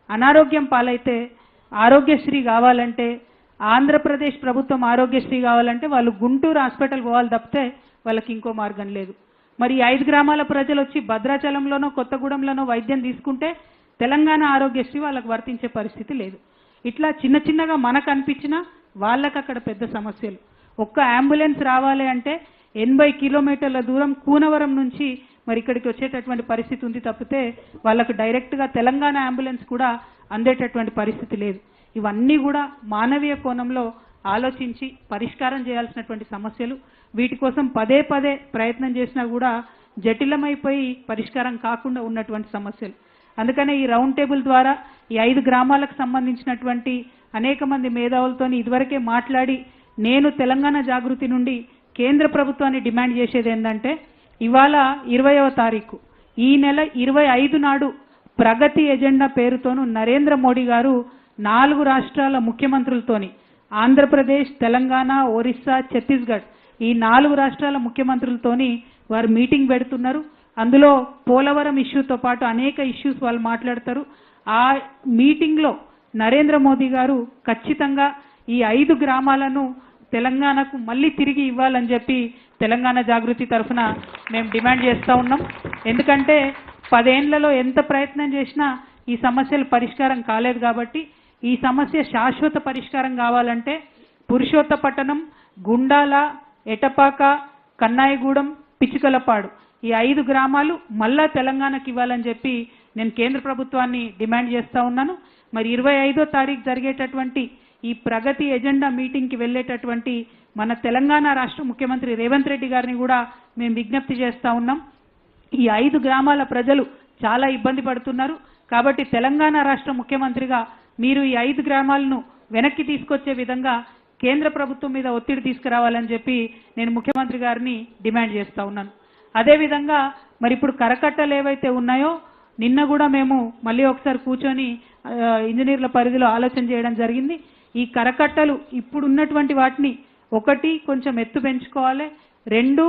అనారోగ్యం పాలైతే ఆరోగ్యశ్రీ కావాలంటే ఆంధ్రప్రదేశ్ ప్రభుత్వం ఆరోగ్యశ్రీ కావాలంటే వాళ్ళు గుంటూరు హాస్పిటల్ పోవాలి తప్పితే వాళ్ళకి ఇంకో మార్గం లేదు. మరి 5 గ్రామాల ప్రజలు వచ్చి భద్రాచలంలోనో కొత్తగూడెంలోనో వైద్యం తీసుకుంటే తెలంగాణ ఆరోగ్యశ్రీ వాళ్ళకి వర్తించే పరిస్థితి లేదు. ఇట్లా చిన్న చిన్నగా మనకు అనిపించినా వాళ్ళకి అక్కడ పెద్ద సమస్యలు. ఒక్క అంబులెన్స్ రావాలి అంటే 80 కిలోమీటర్ల దూరం కూనవరం నుంచి మరి ఇక్కడికి వచ్చేటటువంటి పరిస్థితి ఉంది తప్పితే వాళ్ళకు డైరెక్ట్గా తెలంగాణ అంబులెన్స్ కూడా అందేటటువంటి పరిస్థితి లేదు. ఇవన్నీ కూడా మానవీయ కోణంలో ఆలోచించి పరిష్కారం చేయాల్సినటువంటి సమస్యలు. వీటి కోసం పదే పదే ప్రయత్నం చేసినా కూడా జటిలమైపోయి పరిష్కారం కాకుండా ఉన్నటువంటి సమస్యలు. అందుకనే ఈ రౌండ్ టేబుల్ ద్వారా ఈ 5 గ్రామాలకు సంబంధించినటువంటి అనేక మంది మేధావులతో ఇదివరకే మాట్లాడి నేను తెలంగాణ జాగృతి నుండి కేంద్ర ప్రభుత్వాన్ని డిమాండ్ చేసేది ఏంటంటే ఇవాళ 20వ తారీఖు ఈ నెల 25 నాడు ప్రగతి ఎజెండా పేరుతోను నరేంద్ర మోడీ గారు 4 రాష్ట్రాల ముఖ్యమంత్రులతోని ఆంధ్రప్రదేశ్, తెలంగాణ, ఒరిస్సా, ఛత్తీస్గఢ్ ఈ 4 రాష్ట్రాల ముఖ్యమంత్రులతోని వారు మీటింగ్ పెడుతున్నారు. అందులో పోలవరం ఇష్యూతో పాటు అనేక ఇష్యూస్ వాళ్ళు మాట్లాడతారు. ఆ మీటింగ్లో నరేంద్ర మోదీ గారు ఖచ్చితంగా ఈ 5 గ్రామాలను తెలంగాణకు మళ్ళీ తిరిగి ఇవ్వాలని చెప్పి తెలంగాణ జాగృతి తరఫున మేము డిమాండ్ చేస్తూ ఉన్నాం. ఎందుకంటే 10 ఏళ్లలో ఎంత ప్రయత్నం చేసినా ఈ సమస్యలు పరిష్కారం కాలేదు. కాబట్టి ఈ సమస్య శాశ్వత పరిష్కారం కావాలంటే పురుషోత్తపట్టణం, గుండాల, ఎటపాక, కన్నాయిగూడెం, పిచ్చుకలపాడు ఈ 5 గ్రామాలు మళ్ళా తెలంగాణకి ఇవ్వాలని చెప్పి నేను కేంద్ర ప్రభుత్వాన్ని డిమాండ్ చేస్తూ ఉన్నాను. మరి 25వ తారీఖు జరిగేటటువంటి ఈ ప్రగతి ఎజెండా మీటింగ్కి వెళ్ళేటటువంటి మన తెలంగాణ రాష్ట్ర ముఖ్యమంత్రి రేవంత్ రెడ్డి గారిని కూడా మేము విజ్ఞప్తి చేస్తూ ఉన్నాం. ఈ 5 గ్రామాల ప్రజలు చాలా ఇబ్బంది పడుతున్నారు. కాబట్టి తెలంగాణ రాష్ట్ర ముఖ్యమంత్రిగా మీరు ఈ 5 గ్రామాలను వెనక్కి తీసుకొచ్చే విధంగా కేంద్ర ప్రభుత్వం మీద ఒత్తిడి తీసుకురావాలని చెప్పి నేను ముఖ్యమంత్రి గారిని డిమాండ్ చేస్తూ ఉన్నాను. అదేవిధంగా మరి ఇప్పుడు కరకట్టలు ఏవైతే ఉన్నాయో నిన్న కూడా మేము మళ్ళీ ఒకసారి కూర్చొని ఇంజనీర్ల పరిధిలో ఆలోచన చేయడం జరిగింది. ఈ కరకట్టలు ఇప్పుడు ఉన్నటువంటి వాటిని 1 కొంచెం ఎత్తు పెంచుకోవాలి, 2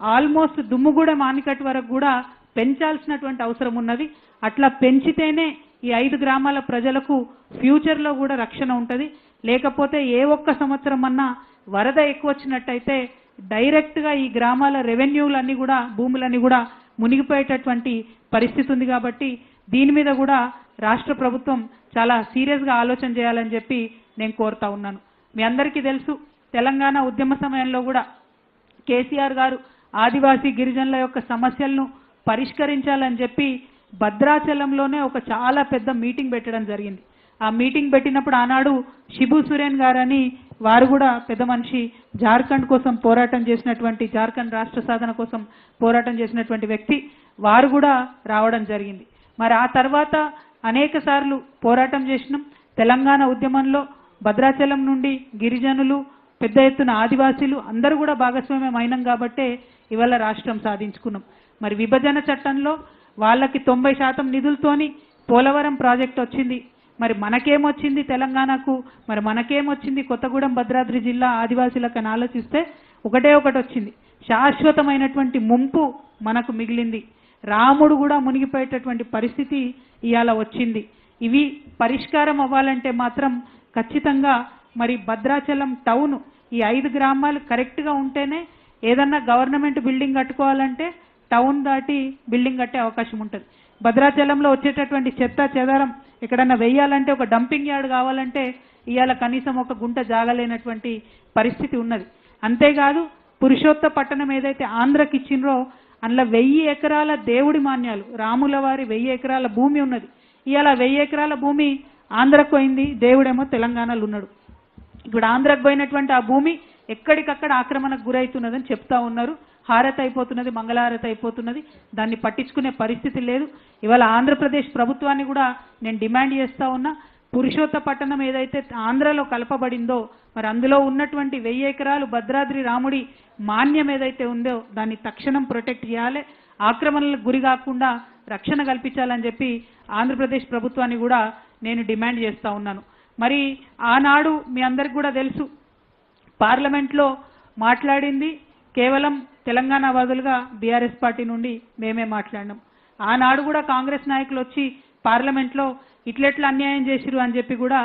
ఆల్మోస్ట్ దుమ్ముగూడెం ఆనకట్ట వరకు కూడా పెంచాల్సినటువంటి అవసరం ఉన్నది. అట్లా పెంచితేనే ఈ 5 గ్రామాల ప్రజలకు ఫ్యూచర్లో కూడా రక్షణ ఉంటుంది. లేకపోతే ఏ ఒక్క సంవత్సరం అన్నా వరద ఎక్కువ వచ్చినట్టయితే డైరెక్ట్గా ఈ గ్రామాల రెవెన్యూలన్నీ కూడా భూములన్నీ కూడా మునిగిపోయేటటువంటి పరిస్థితి ఉంది. కాబట్టి దీని మీద కూడా రాష్ట్ర ప్రభుత్వం చాలా సీరియస్గా ఆలోచన చేయాలని చెప్పి నేను కోరుతా ఉన్నాను. మీ అందరికీ తెలుసు తెలంగాణ ఉద్యమ సమయంలో కూడా కేసీఆర్ గారు ఆదివాసీ గిరిజనుల యొక్క సమస్యలను పరిష్కరించాలని చెప్పి భద్రాచలంలోనే ఒక చాలా పెద్ద మీటింగ్ పెట్టడం జరిగింది. ఆ మీటింగ్ పెట్టినప్పుడు ఆనాడు షిబు సురేన్ గారని వారు కూడా పెద్ద మనిషి, జార్ఖండ్ కోసం పోరాటం చేసినటువంటి, జార్ఖండ్ రాష్ట్ర సాధన కోసం పోరాటం చేసినటువంటి వ్యక్తి, వారు కూడా రావడం జరిగింది. మరి ఆ తర్వాత అనేక సార్లు పోరాటం చేసినాం. తెలంగాణ ఉద్యమంలో భద్రాచలం నుండి గిరిజనులు, పెద్ద ఎత్తున ఆదివాసీలు అందరూ కూడా భాగస్వామ్యం అయినాం కాబట్టే ఇవాళ రాష్ట్రం సాధించుకున్నాం. మరి విభజన చట్టంలో వాళ్ళకి 90% నిధులతోని పోలవరం ప్రాజెక్ట్ వచ్చింది. మరి మనకేమొచ్చింది తెలంగాణకు, మరి మనకేమొచ్చింది కొత్తగూడెం భద్రాద్రి జిల్లా ఆదివాసీలకు అని ఆలోచిస్తే ఒకటే ఒకటి వచ్చింది, శాశ్వతమైనటువంటి ముంపు మనకు మిగిలింది. రాముడు కూడా మునిగిపోయేటటువంటి పరిస్థితి ఇవాళ వచ్చింది. ఇవి పరిష్కారం అవ్వాలంటే మాత్రం ఖచ్చితంగా మరి భద్రాచలం టౌన్ ఈ 5 గ్రామాలు కరెక్ట్గా ఉంటేనే ఏదన్నా గవర్నమెంట్ బిల్డింగ్ కట్టుకోవాలంటే టౌన్ దాటి బిల్డింగ్ కట్టే అవకాశం ఉంటుంది. భద్రాచలంలో వచ్చేటటువంటి చెత్త చెదారం ఎక్కడన్నా వెయ్యాలంటే ఒక డంపింగ్ యార్డ్ కావాలంటే ఇవాళ కనీసం ఒక గుంట జాగలేనటువంటి పరిస్థితి ఉన్నది. అంతేకాదు పురుషోత్తపట్టణం ఏదైతే ఆంధ్రకి ఇచ్చినరో అందులో 1000 ఎకరాల దేవుడి మాన్యాలు, రాముల వారి 1000 ఎకరాల భూమి ఉన్నది. ఇవాళ 1000 ఎకరాల భూమి ఆంధ్రకు పోయింది, దేవుడేమో తెలంగాణలో ఉన్నాడు. ఇప్పుడు ఆంధ్రకు పోయినటువంటి ఆ భూమి ఎక్కడికక్కడ ఆక్రమణకు గురవుతున్నదని చెప్తా ఉన్నారు. హారతి అయిపోతున్నది, మంగళహారతి అయిపోతున్నది, దాన్ని పట్టించుకునే పరిస్థితి లేదు. ఇవాళ ఆంధ్రప్రదేశ్ ప్రభుత్వాన్ని కూడా నేను డిమాండ్ చేస్తూ ఉన్నా, పురుషోత్తపట్టణం ఏదైతే ఆంధ్రలో కలపబడిందో మరి అందులో ఉన్నటువంటి 1000 ఎకరాలు భద్రాద్రి రాముడి మాన్యం ఏదైతే ఉందో దాన్ని తక్షణం ప్రొటెక్ట్ చేయాలి, ఆక్రమణలకు గురి కాకుండా రక్షణ కల్పించాలని చెప్పి ఆంధ్రప్రదేశ్ ప్రభుత్వాన్ని కూడా నేను డిమాండ్ చేస్తూ ఉన్నాను. మరి ఆనాడు మీ అందరికి కూడా తెలుసు, పార్లమెంట్లో మాట్లాడింది కేవలం తెలంగాణ వాదులుగా బీఆర్ఎస్ పార్టీ నుండి మేమే మాట్లాడినాం. ఆనాడు కూడా కాంగ్రెస్ నాయకులు వచ్చి పార్లమెంట్లో ఇట్లెట్లా అన్యాయం చేసిరు అని చెప్పి కూడా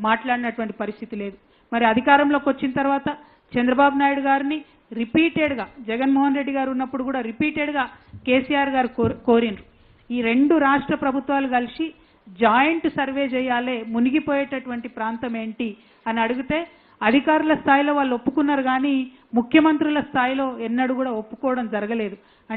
మాట్లాడినటువంటి పరిస్థితి లేదు. మరి అధికారంలోకి వచ్చిన తర్వాత చంద్రబాబు నాయుడు గారిని రిపీటెడ్గా, జగన్మోహన్ రెడ్డి గారు ఉన్నప్పుడు కూడా రిపీటెడ్గా కేసీఆర్ గారు కోరినరు ఈ రెండు రాష్ట్ర ప్రభుత్వాలు కలిసి జాయింట్ సర్వే చేయాలి, మునిగిపోయేటటువంటి ప్రాంతం ఏంటి అని అడిగితే అధికారుల స్థాయిలో వాళ్ళు ఒప్పుకున్నారు, కానీ ముఖ్యమంత్రుల స్థాయిలో ఎన్నడూ కూడా ఒప్పుకోవడం జరగలేదు.